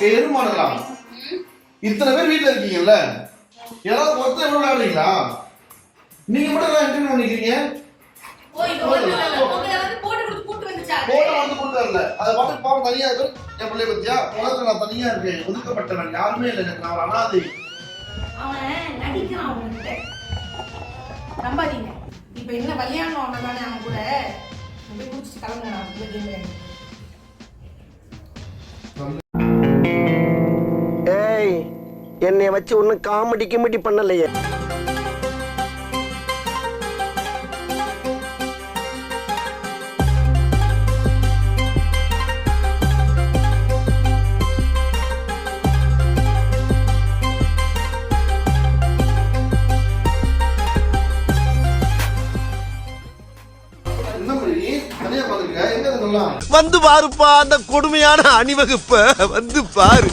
எருமாடுங்களா? இத்தனை பேர் வீட்டுல இருக்கீங்கல்ல, யாராவது ஒருத்தர் எவ்வளவு விளையாடுறீங்களா? நீங்க மட்டும் எல்லாம் என்டர்டைன் பண்ணிக்கிறீங்க. அதை பார்த்து பாவம் தனியா இருக்கு. என் பிள்ளை பத்தியா உலகத்துல நான் தனியா இருக்கேன், ஒதுக்கப்பட்டவன், யாருமே இல்லை எனக்கு, நான் அனாதை. அவன் நடிக்கிறான், அவன்கிட்ட நம்பாதீங்க. இப்ப என்ன கல்யாணம் அவனதானே, அவன் கூட அப்படியே குடிச்சிட்டு கிளம்புறான். ஏய், என்னை வச்சு ஒன்னும் காமெடி பண்ணலையே. வந்து பாருப்பா அந்த கொடுமையான அணிவகுப்ப, வந்து பாரு.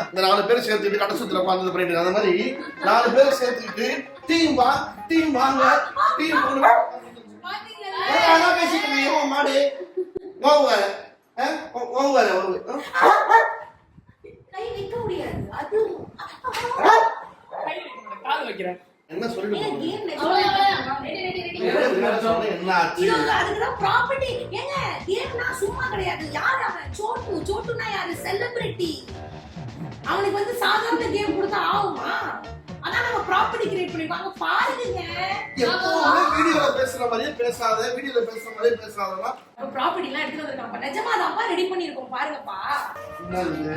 இந்த 4 பேர் சேர்த்துக்கிட்டு கடை சுத்துல உட்கார்ந்து பண்ணிட்டு அந்த மாதிரி 4 பேர் சேர்த்துக்கிட்டு டீம் வாங்க பேசிட்டு மாடு என்ன சொல்லிட்டு சும்மா கிடையாது. யாரு அவன்? சோட்டுனா யாரு? செலிபிரிட்டி. அவனுக்கு வந்து சாதாரண கேம் கொடுத்தா ஆகுமா? அதான் நம்ம ப்ராப்பர்ட்டி கிரியேட் பண்ணிருக்காங்க பாருங்க. எப்பவுமே வீடியோல பேசுற மாதிரியே பேசாத, வீடியோல பேசுற மாதிரியே பேசாதனா ப்ராப்பர்ட்டி எல்லாம் எடுத்து வந்திருக்காங்க. நிஜமாதான்ப்பா ரெடி பண்ணிருக்கோம் பாருங்கப்பா. என்னது?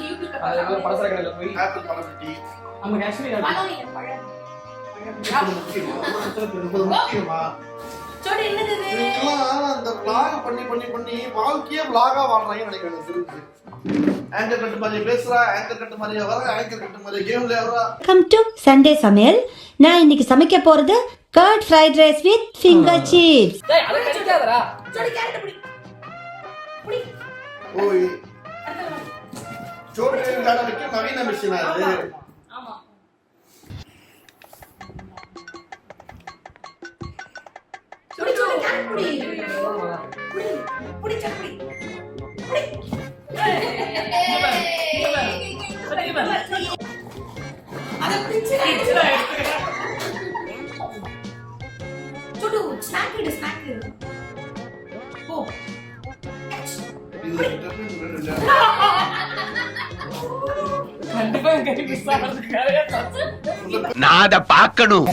யூடியூப்ல அதுல பலசர கடையில போய் ஆப்பிள் பழம் நம்ம காஷ்மீர் பழம் முக்கியமா சோடி என்னது இது? அந்த vlog பண்ணி வாழ்க்கையே vlog-ஆ வாழ்றாங்கன்னு நினைக்கிறேன். தெரிஞ்சு ஆங்கர் கட்டு மாதிரி பேசுறா, ஆங்கர் கட்டு மாதிரி வர, ஆங்கர் கட்டு மாதிரி கேம்ல வர. வெல்கம் டு சண்டே சமையல். நான் இன்னைக்கு சமைக்க போறது curd fried rice with finger chips. டேய் அத கடிக்காதடா. சோடி கேரட் புடி. ஓய் சோடி விளையாட வைக்க நவீன மிஷினா இது. ஆமா. சோடி கேரட் புடி. புடி சோடி. அத பிச்சிரா. சோடு ஸ்நாக் எடு. போ. கண்டிப்பா கை பிசாரது கரையா தச்சு. நான் அத பார்க்கணும்.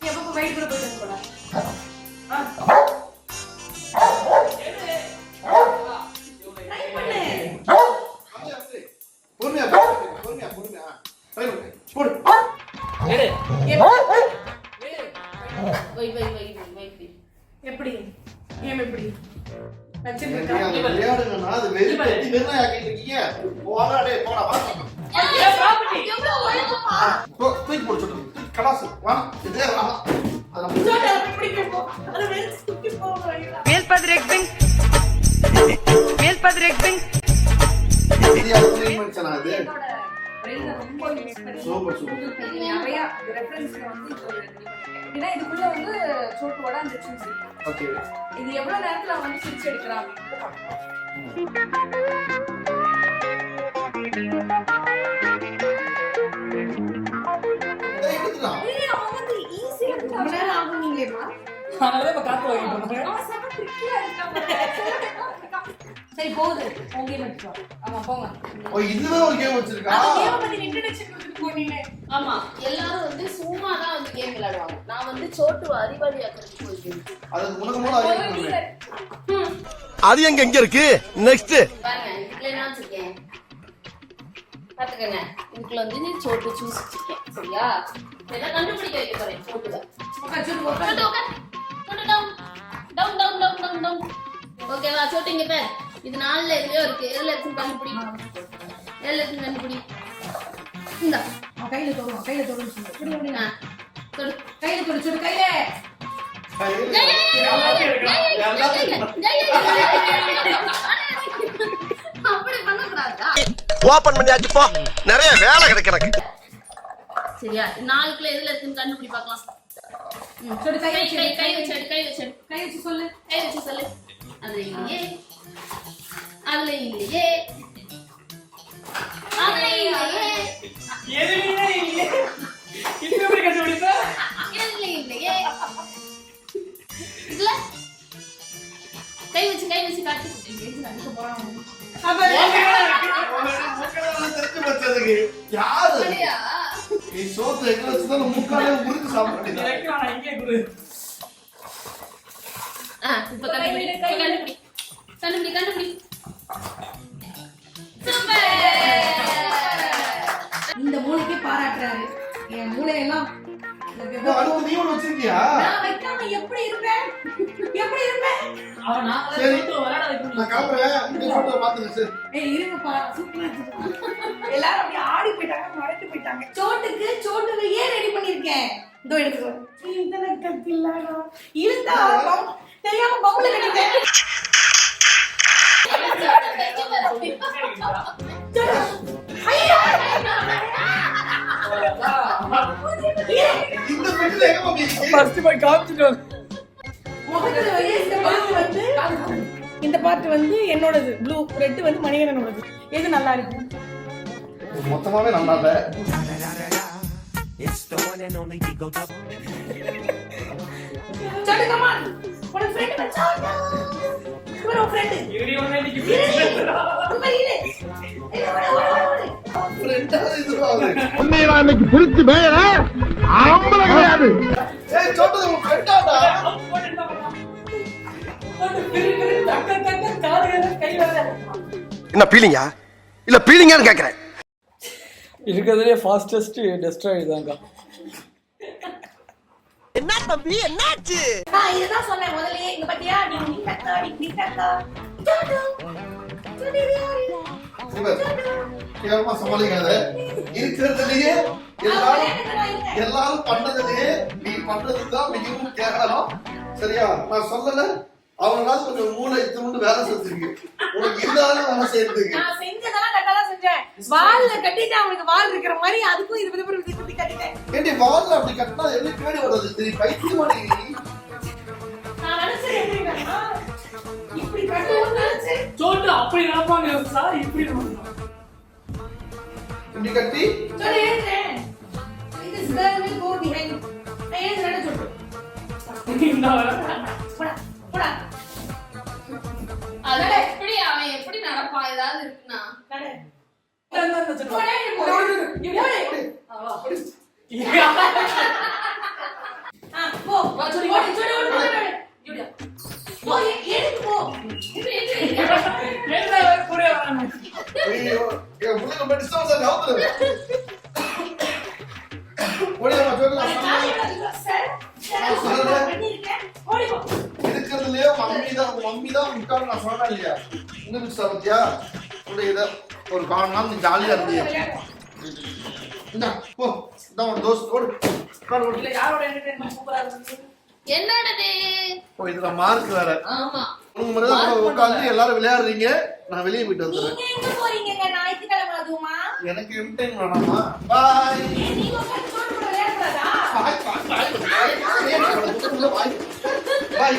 எப்ப வெயிட் கூட போயிட்டு போடா. ட்ரை பண்ணு. பொறுமையா ட்ரை பண்ணு. போடு. எடு. எப்படி கேம் எப்படி விளையாடுங்கன்னா அது வெறும் ஆக்கிட்டு இருக்கீங்க. போடா டேய் போடா வா. ப்ராப்பர்ட்டி எவ்வளவு ஒழுங்கமா தூக்கி போடு சொல்லுங்க. கலாசு வா. இதே வா. அத சோட எப்படி போ. அத வெறும் தூக்கி போறீங்க. மேல்பதிரெக்பிங் இந்தியா க்ளீன் பண்ணச்சனா இது. என்னோட பிரெயின் ரொம்ப யூஸ் பண்ணி சூப்பர் நிறைய ரெஃபரன்ஸ்ல வந்து இதுல இதுக்குள்ள வந்து சோட்டோட அந்த சூஸ். ஓகே. இது எவ்வளவு நேரத்துல வந்து பிரிச்சு எடுக்கறாங்க அப்படின்னு பார்ப்போம். ஏய் அவன் வந்து ஈஸியா எடுக்கறான். ஆகும் நீங்களேமா. அதனால இப்ப காத்து வாங்கிட்டு போறேன். அவன் செம ட்ரிக்கியா இருக்கான். சரி போகுது. உங்க கேம் எடுத்துக்கோ. ஆமா போங்க. ஓ இதுவே ஒரு கேம் வச்சிருக்கா. அந்த கேம் பத்தி இன்ட்ரோடக்ஷன் கொடுத்துட்டு போனீங்க. ஆமா எல்லாரும் வந்து சும்மா தான் வந்து கேம் விளையாடுவாங்க. நான் வந்து சோட்டு அறிவாளி ஆக்குறதுக்கு போயிட்டேன். அதுக்கு முன்னாடி அறிவிக்கிறேன். அது எங்க இருக்கு? நெக்ஸ்ட் பாருங்க இதுல என்ன வச்சிருக்கேன் பாத்துக்கங்க. இதுக்குள்ள வந்து நீ சோட்டு சூஸ் வச்சிருக்கேன். சரியா? இதெல்லாம் கண்டுபிடிக்க வைக்க போறேன் சோட்டுல. ஓகேவா? சோட்டு இங்க பேர் இது 4ல எதுலயோ இருக்கு. எதுல இருக்குன்னு கண்டுபிடி. எதுல இருக்குன்னு கண்டுபிடி. இந்த கையில தொடு சொல்லு. தொடு கையில தொடு கையில அப்படி பண்ணக்கூடாதா? ஓபன் பண்ணியாச்சு போ, நிறைய வேலை கிடைக்கு எனக்கு. சரியா? 4க்குள்ள எதுல இருக்குன்னு கண்டுபிடி பார்க்கலாம். சொல்லு, கை வச்சு கை வச்சு கை வச்சு கை வச்சு சொல்லு. கை வச்சு சொல்லு. அதுல இல்லையே, அதுல இல்லையே, அதுல இல்லையே, எதுவுமே இல்லையே. இது எப்படி கண்டுபிடிப்ப? இதுல இல்லையே. இதுல கை வச்சு காட்டு. எங்க அடிக்க போறாங்க? தெரிஞ்சு வச்சதுக்கு யாரு அப்படியா? நீ சோத்து எங்க வச்சுதான் முக்காலே முறிச்சு சாப்பிடுறீங்க. எனக்கு வேணாம், இங்கே கொடு. இப்ப கண்டுபிடி. கண்டுபிடி. சூப்பர். இந்த மூளைக்கே பாராட்டுறாரு. என் மூளையெல்லாம் நீ ஒண்ணு வச்சிருக்கியா? நான் வைக்காம எப்படி இருப்பேன்? அவன் நாங்களே சரி. போட்டு விளையாட வைக்கணும். நான் கிளம்புறேன். இந்த போட்டோ பாத்துங்க சார். ஏய் இருங்கப்பா, சூப்பரா இருக்கு. எல்லாரும் அப்படியே ஆடி போயிட்டாங்க, மறந்து போயிட்டாங்க. சோட்டுவையே ரெடி பண்ணிருக்கேன். இதோ எடுத்துக்கோ. இந்த கத்திலாடா. இருந்தா தெரியாம பவுல கட்டிட்டேன். ஐயோ! இந்த பெட்டில எங்க போறீங்க? ஃபர்ஸ்ட் போய் காமிச்சிட்டோம். முகத்துல வையே இந்த பார்ட் வந்து என்னோடது, ப்ளூ ரெட் வந்து மணிகண்டனோடது. எது நல்லா இருக்கு? மொத்தமாவே நல்லா இல்ல. Chhotu come on. உன் ஃப்ரெண்ட் வச்சாடா. இவரோ ஃப்ரெண்ட். வீடியோ ஒண்ணே இன்னைக்கு ஃப்ரெண்டா இதுவா அது? உன்னை நான் இன்னைக்கு பிடிச்சு மேல ஆம்பள கிடையாது. ஏய் சோட்டு உன் ஃப்ரெண்டாடா? என்ன பீலிங்கா இல்ல பீலிங்கான்னு கேக்குறேன். இருக்கிறதுலே ஃபாஸ்டஸ்ட் டெஸ்ட்ராய் இதாங்க. என்ன தம்பி என்னாச்சு? இதுதான் சொன்னேன் முதல்லயே. இங்க பாத்தியா? நீ கத்தா. சோட்டு. கேவலமா சமாளிக்காத. இருக்கிறதுலயே எல்லாரும் பண்ணதுலயே நீ பண்றதுதான் மிகவும் கேவலம். சரியா? நான் சொல்லல. அவங்களால கொஞ்சம் மூளை இத்துண்டு வேலை செஞ்சிருக்கு. உனக்கு இருந்தாலும் வேலை செய்யறதுக்கு. நான் செஞ்சதெல்லாம் கரெக்டா தான் செஞ்சேன். வால்ல கட்டிட்டு அவனுக்கு வால் இருக்கிற மாதிரி அதுக்கும் இது விதப்படி கட்டிட்டேன். ஏண்டி வால்ல அப்படி கட்டினா எப்படி கேடி வர்றது? நீ பைத்தியமாடி நீ. நான் நினைச்சேன் எப்படின்னா இப்படி கட்டுவோம்னு நினைச்சேன். சோட்டு அப்படி நினைப்பாங்க சார், இப்படி நினைப்பாங்க. இப்படி கட்டி Chhotu ஏறுறேன். This girl will go behind. ஏறுறேன் Chhotu. இந்த போடா. அது எப்படி அவன் எப்படி நடப்பான்? ஏதாவது இருக்குன்னா நட. போ. சோடி போ, எடுத்து போ. ஐயோ என் புள்ள நம்ம டிஸ்டர்ப் பண்ண நவுத்துற. ஓடியா ஜோக்கல இருக்கிறதுலயே மம்மி தான் முக்கால் நான் சொன்னேன் இல்லையா? இன்னும் மிஸ் ஆகுதியா? இத ஒரு கால் நாள் நீ ஜாலியா இருந்தியா? இந்த போ தான் ஒரு தோஸ்த் ஓடு. கால் ஓடு. இல்ல யாரோட என்டர்டெயின்மென்ட் சூப்பரா இருக்கு. என்னடே? ஓ இதுல மார்க் வேற. ஆமா. உங்க முறை தான் உட்கார்ந்து எல்லாரும் விளையாடுறீங்க. நான் வெளியே போயிட்டு வந்துறேன். நீங்க எங்க போறீங்க ஞாயிற்றுக்கிழமை அதுமா? எனக்கு இன்டைம் வேணாமா? பை. நீங்க உட்கார்ந்து சோறு போட விளையாடுறதா? பை.